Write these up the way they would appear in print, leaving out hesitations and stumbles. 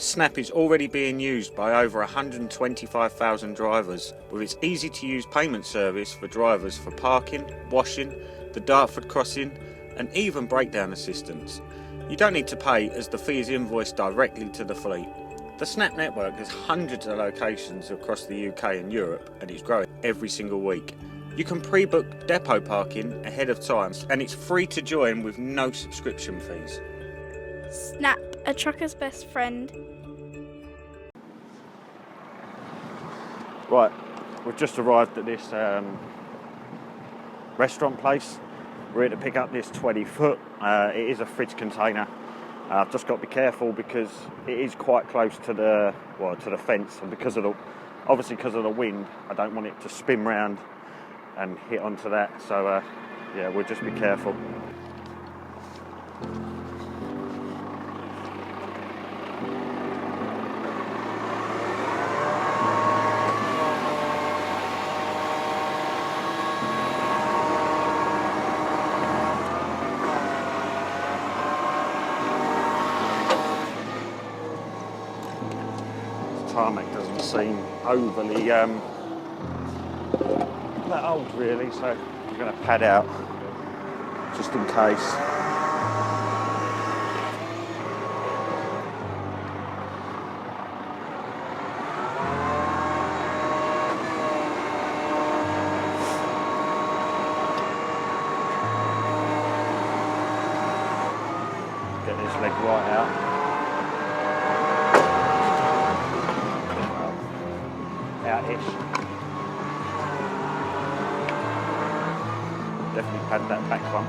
Snap is already being used by over 125,000 drivers, with its easy to use payment service for drivers for parking, washing, the Dartford crossing and even breakdown assistance. You don't need to pay as the fee is invoiced directly to the fleet. The Snap network has hundreds of locations across the UK and Europe, and it's growing every single week. You can pre-book depot parking ahead of time, and it's free to join with no subscription fees. Snap, a trucker's best friend. Right, we've just arrived at this restaurant place. We're here to pick up this 20 foot. It is a fridge container. I've just got to be careful because it is quite close to the fence, and because of the wind, I don't want it to spin round and hit onto that. So yeah, we'll just be careful. Tarmac doesn't seem overly that old really, so I'm going to pad out just in case. Get this leg right out. Out-ish. Definitely pad that back one.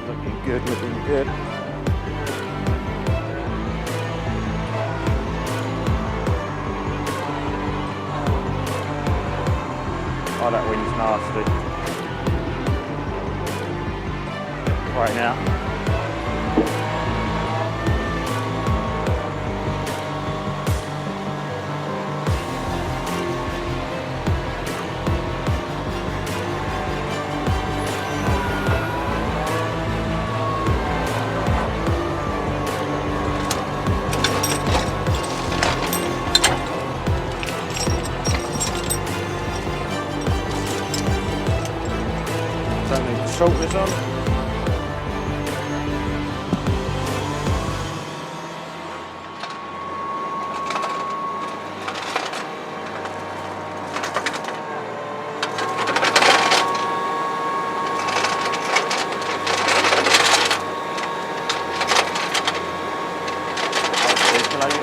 Looking good, looking good. Oh, that wind's nasty. Right now. Don't need to salt this on.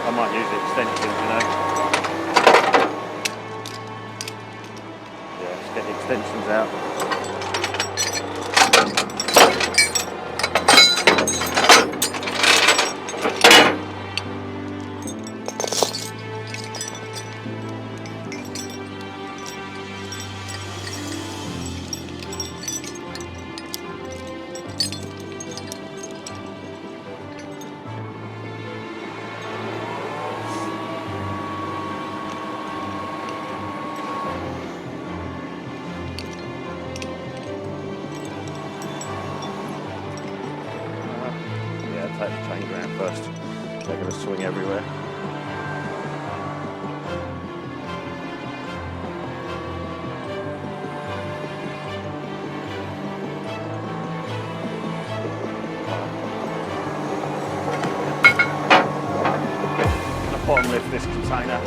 I might use the extensions, you know. Yeah, let's get the extensions out. Take the chain around first. They're going to swing everywhere. I'm going to bottom lift this container.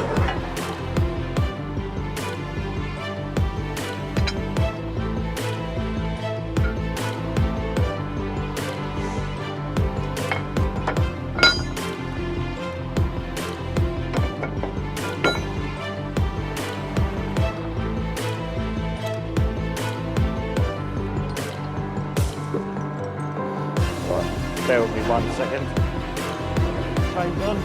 Bear with me 1 second. Chains on.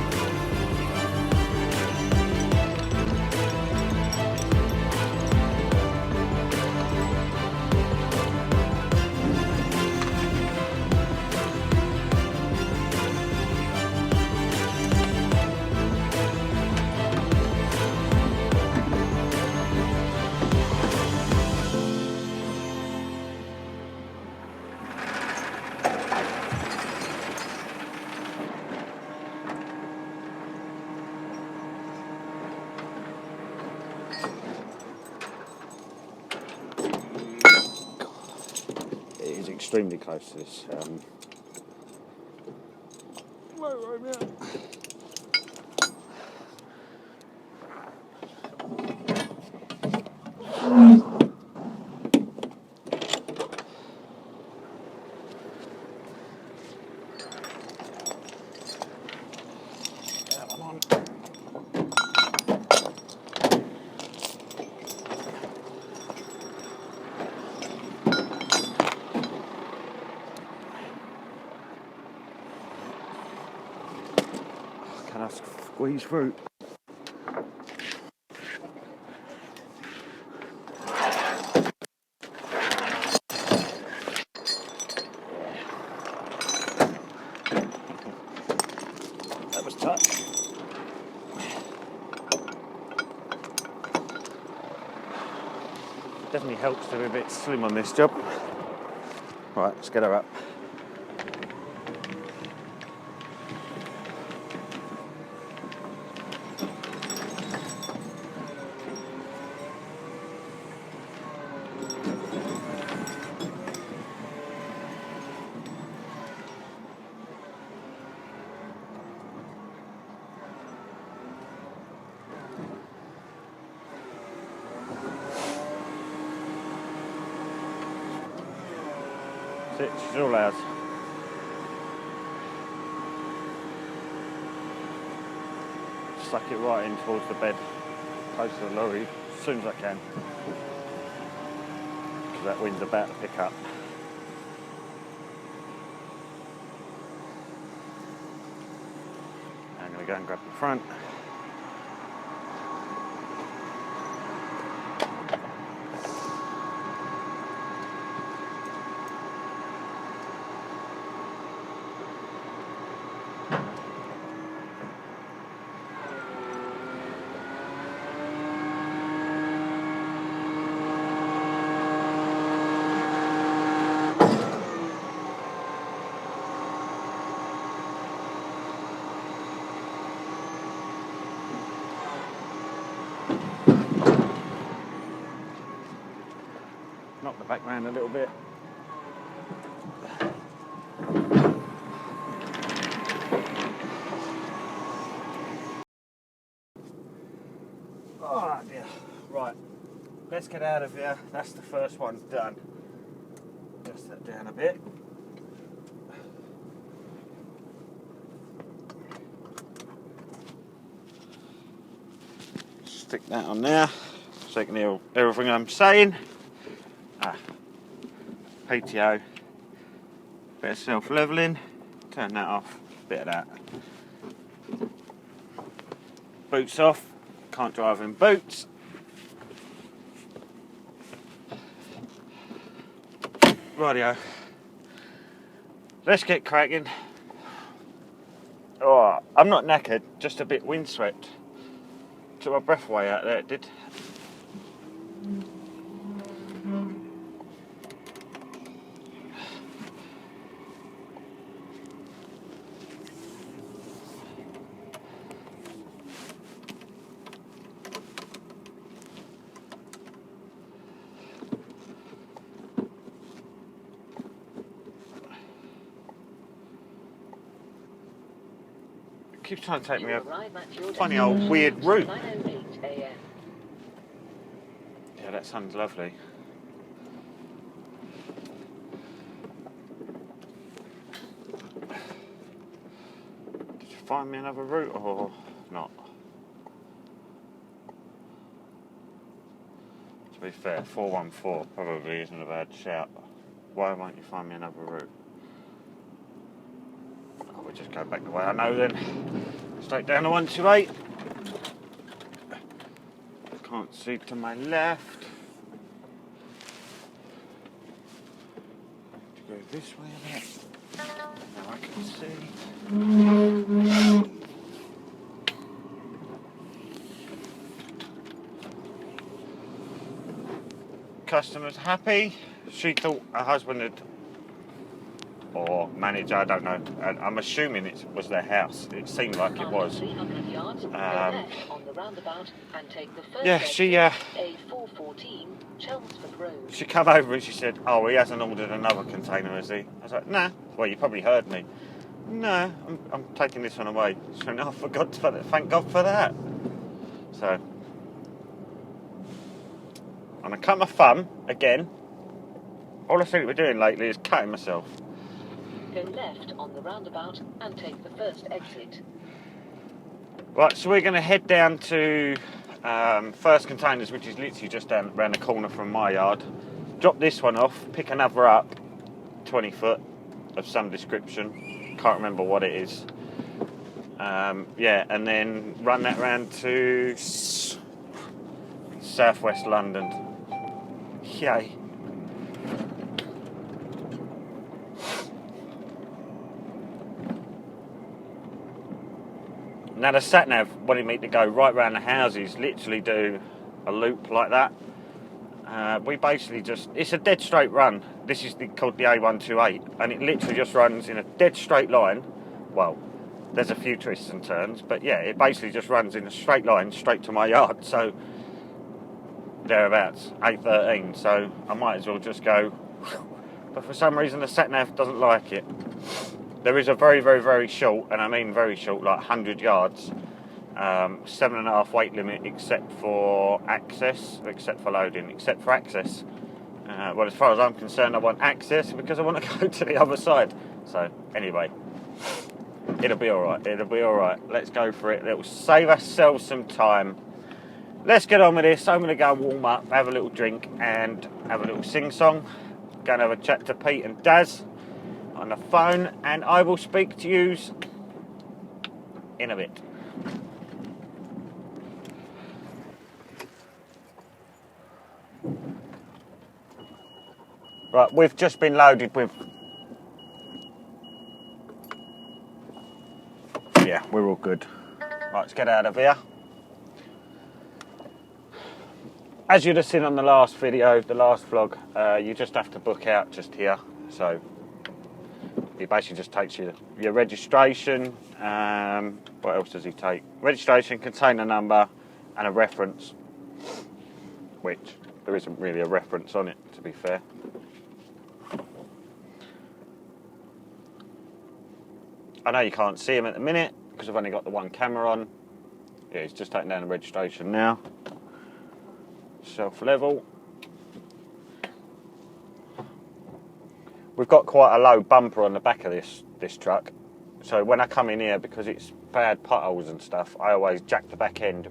extremely close to this. Can I squeeze through? That was tight. Definitely helps to be a bit slim on this job. Right, let's get her up. That's it, she's all ours. Suck it right in towards the bed, close to the lorry, as soon as I can. Because that wind's about to pick up. I'm going to go and grab the front. Knock the back round a little bit. Oh dear. Right, let's get out of here. That's the first one done. Adjust that down a bit. Stick that on there so you can hear everything I'm saying. PTO, bit of self-levelling, turn that off, bit of that. Boots off, can't drive in boots. Rightio, let's get cracking. Oh, I'm not knackered, just a bit windswept. Took my breath away out there, it did. Keeps trying to take me a funny old weird route. Yeah, that sounds lovely. Did you find me another route or not? To be fair, 414 probably isn't a bad shout. Why won't you find me another route? Oh, we'll just go back the way I know then. Straight down to 128. Can't see to my left. To go this way a bit. Now I can see. Customer's happy. She thought her husband had, or manager, I don't know. And I'm assuming it was their house. It seemed like it was. Yeah, she come over and she said, "Oh, he hasn't ordered another container, has he?" I was like, "Nah." Well, you probably heard me. "No, I'm taking this one away." She went, "Oh, I forgot for that. Thank God for that." So, and I cut my thumb again. All I think we're doing lately is cutting myself. Go left on the roundabout and take the first exit. Right, so we're going to head down to First Containers, which is literally just down around the corner from my yard. Drop this one off, pick another up, 20 foot of some description. Can't remember what it is. Yeah, and then run that round to southwest London. Yay. Now the sat-nav wanted me to go right round the houses, literally do a loop like that. We basically just, it's a dead straight run. This is called the A128, and it literally just runs in a dead straight line. Well, there's a few twists and turns, but yeah, it basically just runs in a straight line straight to my yard. So thereabouts, 8:13. So I might as well just go. But for some reason the sat-nav doesn't like it. There is a very, very, very short, and I mean very short, like 100 yards, 7.5 weight limit except for access, except for loading, except for access. Well, as far as I'm concerned, I want access because I want to go to the other side. So, anyway, it'll be alright, it'll be alright. Let's go for it. It'll save ourselves some time. Let's get on with this. I'm going to go and warm up, have a little drink, and have a little sing-song. Go and have a chat to Pete and Daz on the phone, and I will speak to you in a bit. Right, we've just been loaded with... Yeah, we're all good. Right, let's get out of here. As you'd have seen on the last video, the last vlog, you just have to book out just here. So it basically just takes you your registration. What else does he take? Registration, container number, and a reference. Which there isn't really a reference on it, to be fair. I know you can't see him at the minute because I've only got the one camera on. Yeah, he's just taking down the registration now. Self-level. We've got quite a low bumper on the back of this truck, so when I come in here, because it's bad potholes and stuff, I always jack the back end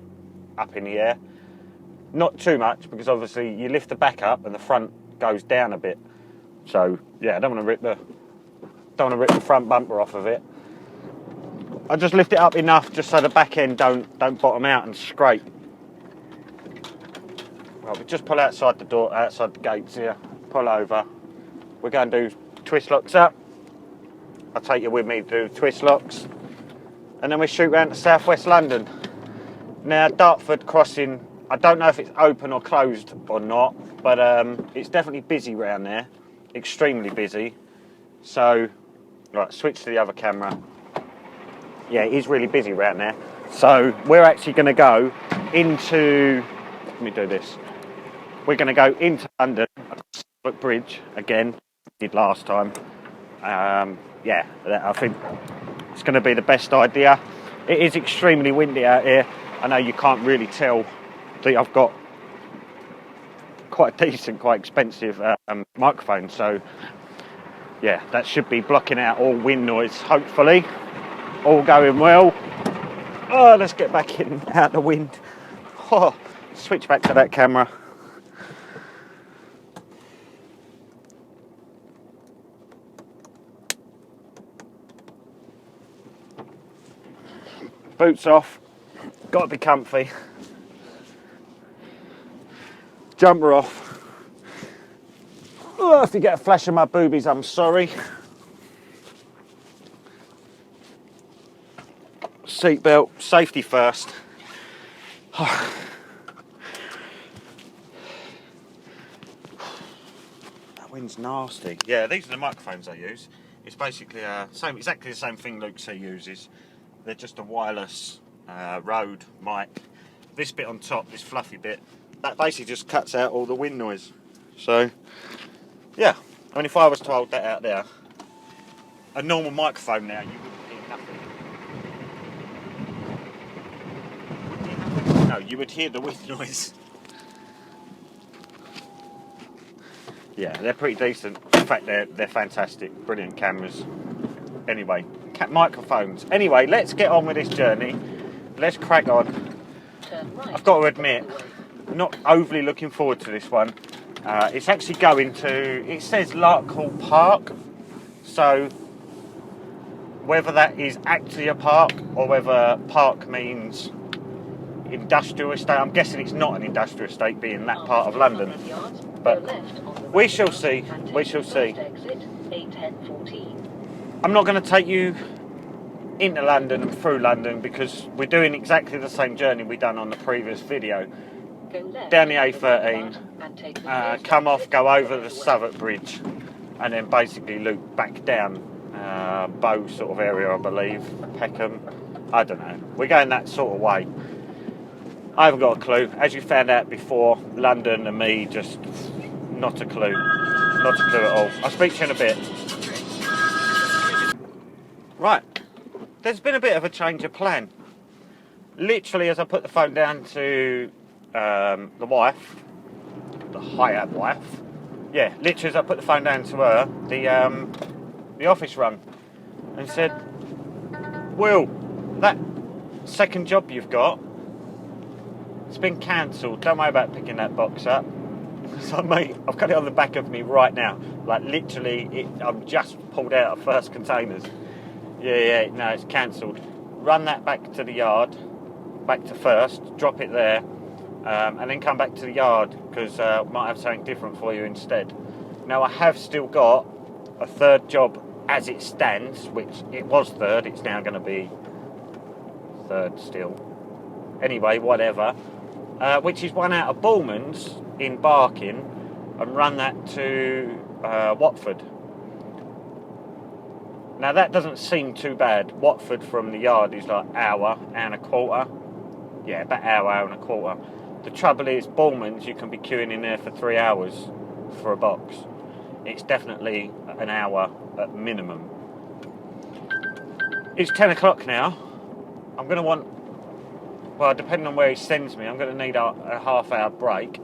up in the air. Not too much, because obviously you lift the back up and the front goes down a bit. So yeah, I don't want to rip the front bumper off of it. I just lift it up enough just so the back end don't bottom out and scrape. Right, we just pull outside the door, outside the gates here, pull over. We're going to do twist locks up. I'll take you with me to do twist locks. And then we shoot round to southwest London. Now, Dartford crossing, I don't know if it's open or closed or not, but it's definitely busy round there. Extremely busy. So, right, switch to the other camera. Yeah, it is really busy round there. So, we're actually going to go into, let me do this. We're going to go into London, across the bridge again, did last time. Yeah, I think it's going to be the best idea. It is extremely windy out here. I know you can't really tell that I've got quite a decent, quite expensive microphone. So, yeah, that should be blocking out all wind noise, hopefully. All going well. Oh, let's get back in, out the wind. Oh, switch back to that camera. Boots off, got to be comfy. Jumper off. Oh, if you get a flash of my boobies, I'm sorry. Seatbelt, safety first. That wind's nasty. Yeah, these are the microphones I use. It's basically exactly the same thing Luke C uses. They're just a wireless Rode mic. This bit on top, this fluffy bit, that basically just cuts out all the wind noise. So, yeah. I mean, if I was to hold that out there, a normal microphone now, you wouldn't hear nothing. No, you would hear the wind noise. Yeah, they're pretty decent. In fact, they're fantastic. Brilliant cameras. Anyway, microphones. Anyway, let's get on with this journey. Let's crack on. I've got to admit, I'm not overly looking forward to this one. It's actually going to, it says Larkhall Park. So, whether that is actually a park or whether park means industrial estate, I'm guessing it's not an industrial estate being that part of London. But we shall see. We shall see. I'm not going to take you into London and through London because we're doing exactly the same journey we done on the previous video. Down the A13, come off, go over the Southwark Bridge, and then basically loop back down Bow sort of area, I believe, Peckham. I don't know. We're going that sort of way. I haven't got a clue. As you found out before, London and me, just not a clue. Not a clue at all. I'll speak to you in a bit. Right. There's been a bit of a change of plan. Literally, as I put the phone down to the wife, the Hiab wife, yeah, literally as I put the phone down to her, the office rung and said, Will, that second job you've got, it's been cancelled. Don't worry about picking that box up. So, mate, I've got it on the back of me right now. Like, literally, I've just pulled out of first containers. Yeah, no, it's cancelled. Run that back to the yard, back to first, drop it there, and then come back to the yard, because I might have something different for you instead. Now, I have still got a third job as it stands, which it was third, it's now going to be third still. Anyway, whatever. Which is one out of Bullman's in Barking, and run that to Watford. Now that doesn't seem too bad. Watford from the yard is like hour and a quarter. Yeah, about hour and a quarter. The trouble is, Bullman's, you can be queuing in there for 3 hours for a box. It's definitely an hour at minimum. It's 10 o'clock now. I'm going to want, well, depending on where he sends me, I'm going to need a half-hour break.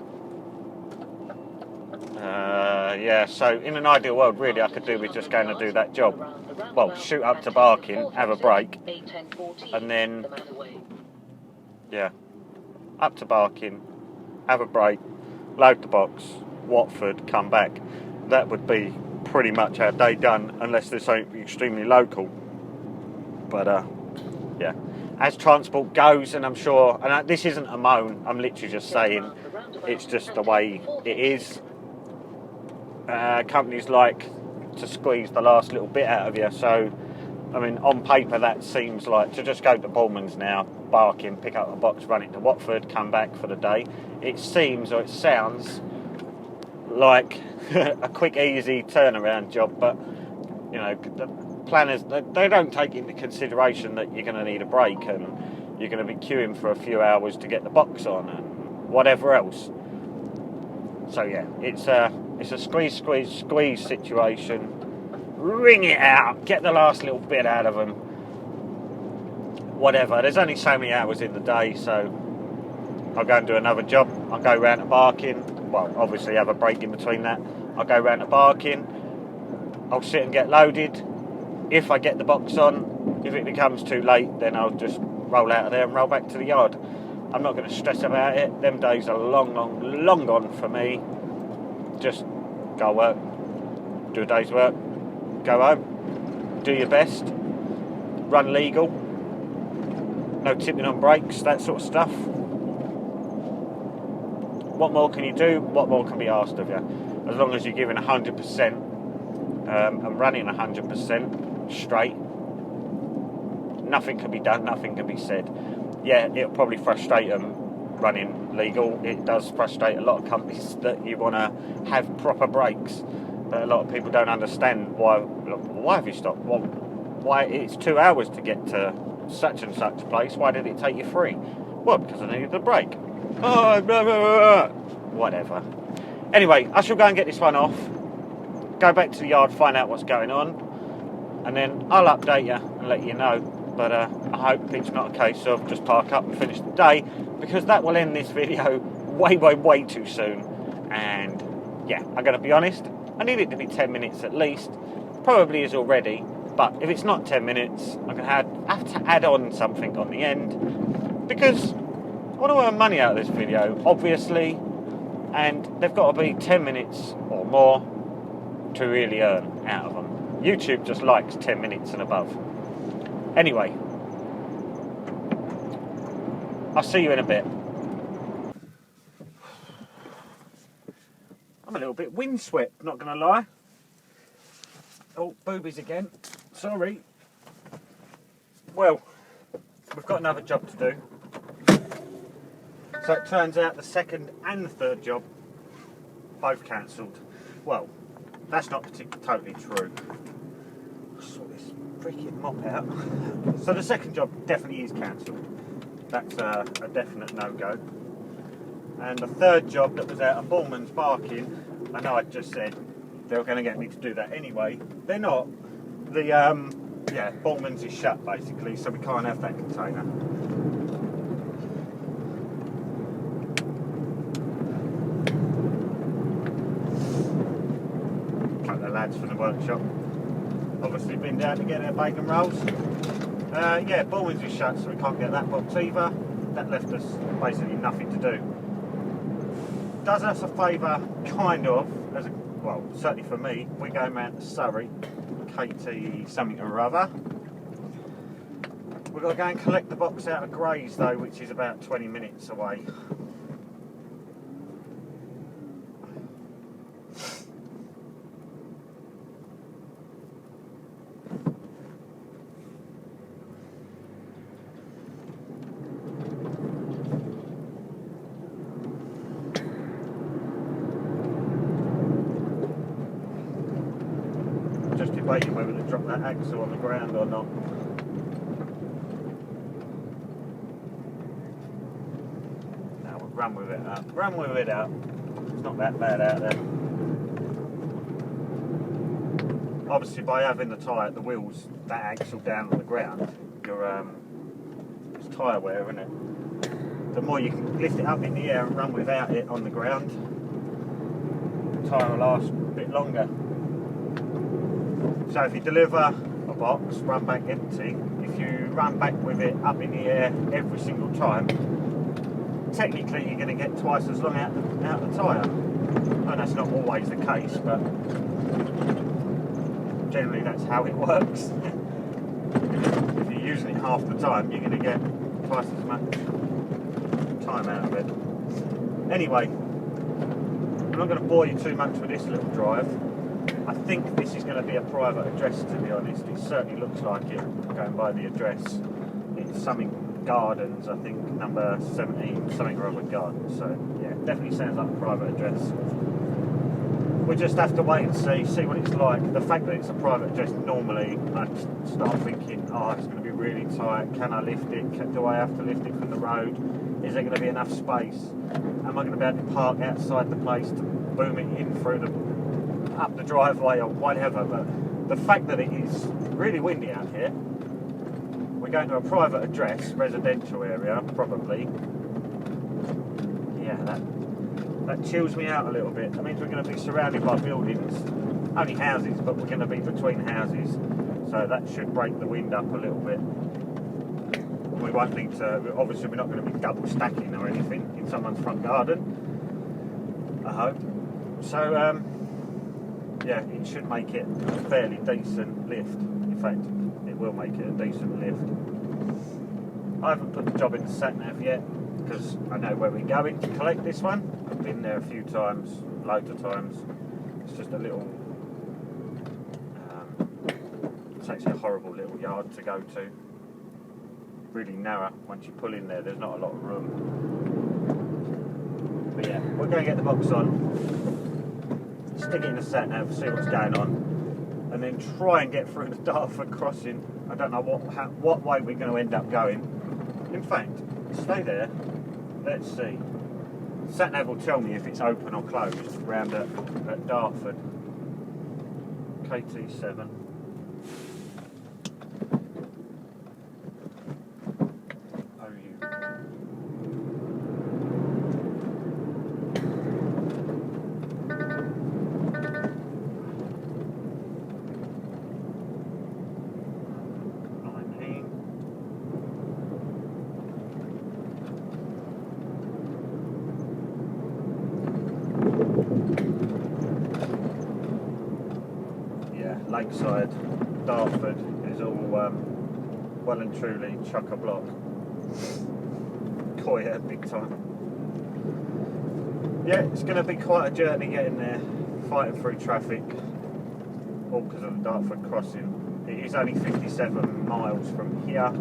Yeah, so in an ideal world, really, I could do with just going to do that job. Well, shoot up to Barking, have a break, and then, yeah, up to Barking, have a break, load the box, Watford, come back. That would be pretty much our day done, unless there's something extremely local. But, yeah, as transport goes, and I'm sure, and this isn't a moan, I'm literally just saying, it's just the way it is. Companies like to squeeze the last little bit out of you, so I mean, on paper that seems like to just go to Bullman's now, Barking, pick up a box, run it to Watford, come back for the day. It seems, or it sounds like a quick, easy turnaround job, but you know, the planners, they don't take into consideration that you're going to need a break and you're going to be queuing for a few hours to get the box on and whatever else. So yeah, it's a squeeze situation. Wring it out, get the last little bit out of them. Whatever, there's only so many hours in the day, so I'll go and do another job. I'll go round to Barking, well, obviously have a break in between that. I'll go round to Barking, I'll sit and get loaded. If I get the box on, if it becomes too late, then I'll just roll out of there and roll back to the yard. I'm not going to stress about it. Them days are long gone for me. Just go work, do a day's work, go home, do your best, run legal, no tipping on brakes, that sort of stuff. What more can you do? What more can be asked of you? As long as you're giving 100% and running 100% straight, nothing can be done, nothing can be said. Yeah, it'll probably frustrate them running legal. It does frustrate a lot of companies that you want to have proper brakes. But a lot of people don't understand why have you stopped? Well, why it's 2 hours to get to such and such place? Why did it take you 3? Well, because I needed the break. Oh, blah, blah, blah. Whatever. Anyway, I shall go and get this one off. Go back to the yard, find out what's going on, and then I'll update you and let you know. But I hope it's not a case of just park up and finish the day, because that will end this video way too soon. And yeah, I'm going to be honest, I need it to be 10 minutes at least. Probably is already, but if it's not 10 minutes, I'm going to have to add on something on the end, because I want to earn money out of this video, obviously, and they've got to be 10 minutes or more to really earn out of them. YouTube just likes 10 minutes and above. Anyway, I'll see you in a bit. I'm a little bit windswept, not going to lie. Oh, boobies again. Sorry. Well, we've got another job to do. So it turns out the second and the third job both cancelled. Well, that's not totally true. I saw this freaking mop out. So the second job definitely is cancelled. That's a definite no-go. And the third job that was out of Bullman's barking, I know I just said they were going to get me to do that anyway. They're not. The yeah, Bullman's is shut basically, so we can't have that container. Couple of lads from the workshop obviously been down to get their bacon rolls. Yeah, Bullman's is shut, so we can't get that box either. That left us basically nothing to do. Does us a favour, kind of, as a, well, certainly for me. We're going round to Surrey, KT something or other. We've got to go and collect the box out of Grays though, which is about 20 minutes away. Just debating whether to drop that axle on the ground or not. No, we'll run with it up. Run with it up. It's not that bad out there. Obviously, by having the tyre, the wheels, that axle down on the ground, you're it's tyre wear, isn't it? The more you can lift it up in the air and run without it on the ground, the tyre will last a bit longer. So if you deliver a box, run back empty, if you run back with it up in the air every single time, technically you're going to get twice as long out the tyre. And that's not always the case, but generally that's how it works. If you're using it half the time, you're going to get twice as much time out of it. Anyway, I'm not going to bore you too much with this little drive. I think this is going to be a private address, to be honest. It certainly looks like it, going by the address. It's something Gardens, I think, number 17, something or other Gardens. So, yeah, definitely sounds like a private address. We just have to wait and see what it's like. The fact that it's a private address, normally I start thinking, oh, it's going to be really tight. Can I lift it? Do I have to lift it from the road? Is there going to be enough space? Am I going to be able to park outside the place to boom it in through up the driveway or whatever? But the fact that it is really windy out here, we're going to a private address, residential area, probably. Yeah, that chills me out a little bit. That means we're going to be surrounded by buildings, only houses, but we're going to be between houses, so that should break the wind up a little bit. We won't need to, obviously we're not going to be double stacking or anything in someone's front garden, I hope. So, yeah, it should make it a fairly decent lift. In fact, it will make it a decent lift. I haven't put the job in the sat-nav yet, because I know where we're going to collect this one. I've been there a few times, loads of times. It's just a little, it's actually a horrible little yard to go to. Really narrow. Once you pull in there, there's not a lot of room. But yeah, we're going to get the box on. It's stick it in the sat nav, see what's going on, and then try and get through the Dartford crossing. I don't know what way we're going to end up going. In fact, stay there. Let's see. Sat nav will tell me if it's open or closed round at Dartford. KT7. Lakeside, Dartford is all well and truly chock-a-block. Oh yeah, big time. Yeah, it's going to be quite a journey getting there, fighting through traffic, all because of the Dartford crossing. It is only 57 miles from here.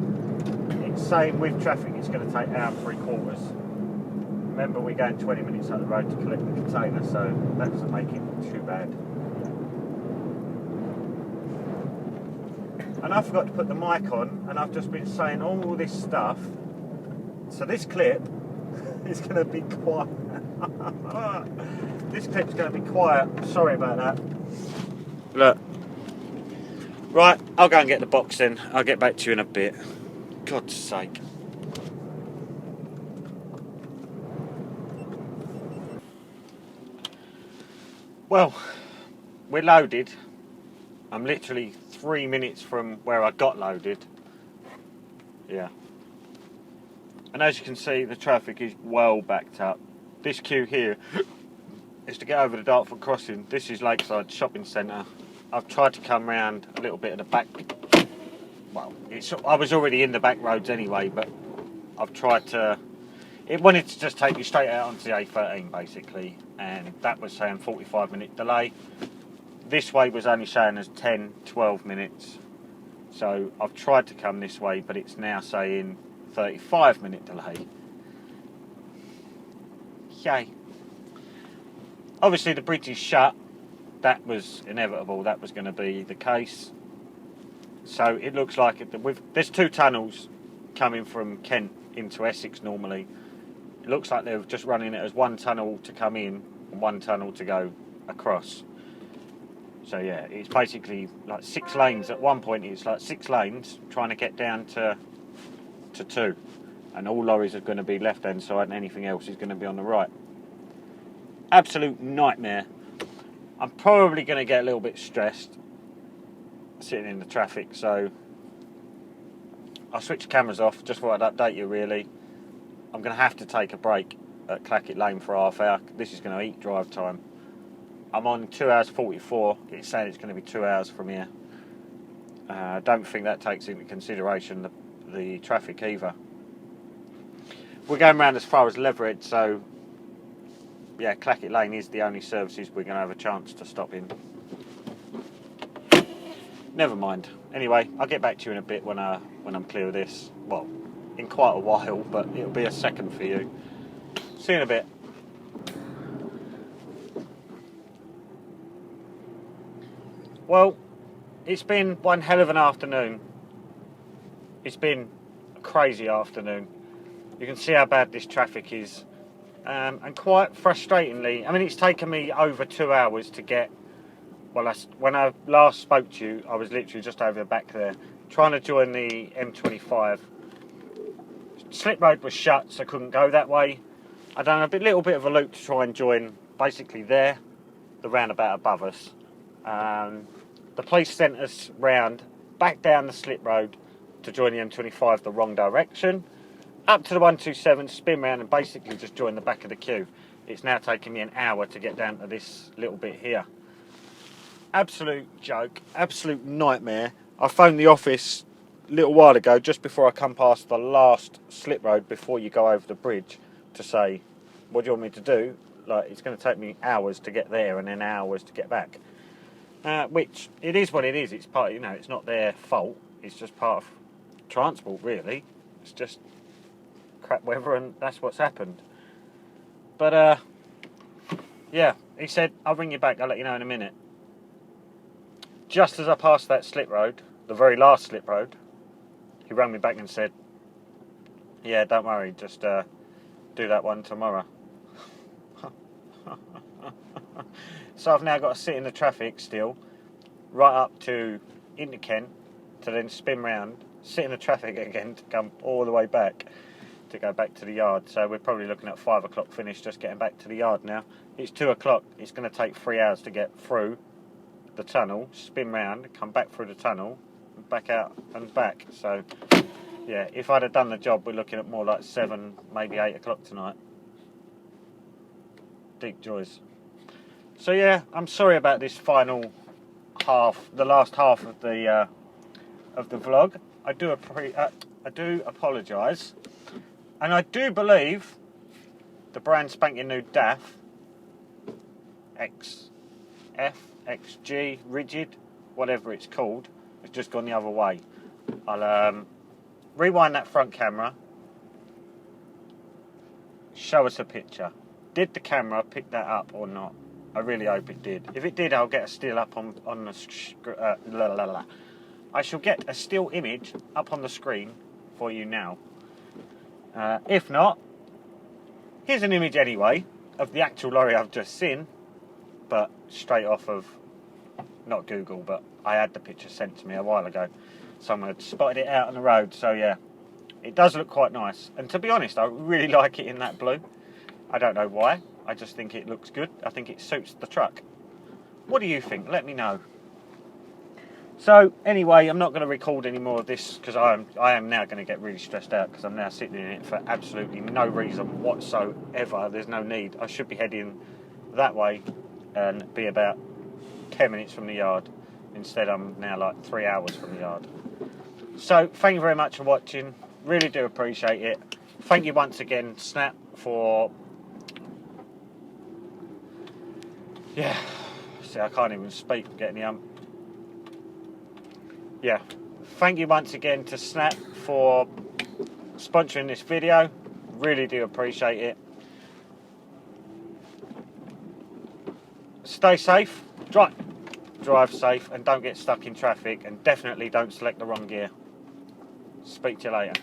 It's saying with traffic it's going to take an hour and 3/4. Remember, we're going 20 minutes up the road to collect the container, so that doesn't make it too bad. And I forgot to put the mic on, and I've just been saying all this stuff. So this clip is going to be quiet. This clip's going to be quiet. Sorry about that. Look. Right, I'll go and get the box then. I'll get back to you in a bit. God's sake. Well, we're loaded. I'm literally 3 minutes from where I got loaded. Yeah. And as you can see, the traffic is well backed up. This queue here is to get over the Dartford crossing. This is Lakeside Shopping Centre. I've tried to come round a little bit of the back. Well, I was already in the back roads anyway, but I've tried to. It wanted to just take you straight out onto the A13 basically, and that was saying 45-minute delay. This way was only showing as 10-12 minutes, so I've tried to come this way, but it's now saying 35-minute delay. Yay. Obviously the bridge is shut. That was inevitable, that was going to be the case. So it looks like there's two tunnels coming from Kent into Essex normally. It looks like they're just running it as one tunnel to come in and one tunnel to go across. So yeah, it's basically like 6 lanes. At one point it's like 6 lanes trying to get down to 2. And all lorries are going to be left hand side and anything else is going to be on the right. Absolute nightmare. I'm probably going to get a little bit stressed sitting in the traffic, so I'll switch the cameras off. Just thought I'd update you really. I'm going to have to take a break at Clackett Lane for half hour. This is going to eat drive time. I'm on 2 hours 44. It's saying it's going to be 2 hours from here. I don't think that takes into consideration the traffic either. We're going around as far as Leverhead, so yeah, Clackett Lane is the only services we're going to have a chance to stop in. Never mind. Anyway, I'll get back to you in a bit when I'm clear of this. Well, in quite a while, but it'll be a second for you. See you in a bit. Well, it's been one hell of an afternoon. It's been a crazy afternoon. You can see how bad this traffic is. And quite frustratingly, I mean, it's taken me over 2 hours to get. Well, when I last spoke to you, I was literally just over the back there, trying to join the M25. Slip road was shut, so I couldn't go that way. I done a little bit of a loop to try and join, basically there, the roundabout above us. The police sent us round, back down the slip road to join the M25 the wrong direction, up to the 127, spin round and basically just join the back of the queue. It's now taking me an hour to get down to this little bit here. Absolute joke, absolute nightmare. I phoned the office a little while ago, just before I come past the last slip road before you go over the bridge, to say, what do you want me to do? Like, it's going to take me hours to get there and then hours to get back. Which, it is what it is. It's part, it's not their fault. It's just part of transport, really. It's just crap weather and that's what's happened. But, Yeah, he said, I'll ring you back, I'll let you know in a minute. Just as I passed that slip road, the very last slip road, he rang me back and said, yeah, don't worry, just do that one tomorrow. So I've now got to sit in the traffic still, right up to into Kent, to then spin round, sit in the traffic again to come all the way back, to go back to the yard. So we're probably looking at 5 o'clock finish, just getting back to the yard now. It's 2 o'clock, it's going to take 3 hours to get through the tunnel, spin round, come back through the tunnel, and back out and back. So yeah, if I'd have done the job, we're looking at more like 7, maybe 8 o'clock tonight. Deep joys. So yeah, I'm sorry about this final half, the last half of the vlog. I do apologise, and I do believe the brand spanking new DAF XG Rigid, whatever it's called, has just gone the other way. I'll rewind that front camera, show us a picture. Did the camera pick that up or not? I really hope it did. If it did, I'll get a still up on the I shall get a still image up on the screen for you now. If not, here's an image anyway of the actual lorry I've just seen, but straight off of, not Google, but I had the picture sent to me a while ago. Someone had spotted it out on the road, so yeah, it does look quite nice. And to be honest, I really like it in that blue. I don't know why, I just think it looks good. I think it suits the truck. What do you think? Let me know. So anyway, I'm not going to record any more of this because I am now going to get really stressed out because I'm now sitting in it for absolutely no reason whatsoever. There's no need. I should be heading that way and be about 10 minutes from the yard. Instead, I'm now like 3 hours from the yard. So thank you very much for watching. Really do appreciate it. Thank you once again, Snap, for... Yeah, see, I can't even speak getting the Yeah, thank you once again to Snap for sponsoring this video. Really do appreciate it. Stay safe, drive safe, and don't get stuck in traffic, and definitely don't select the wrong gear. Speak to you later.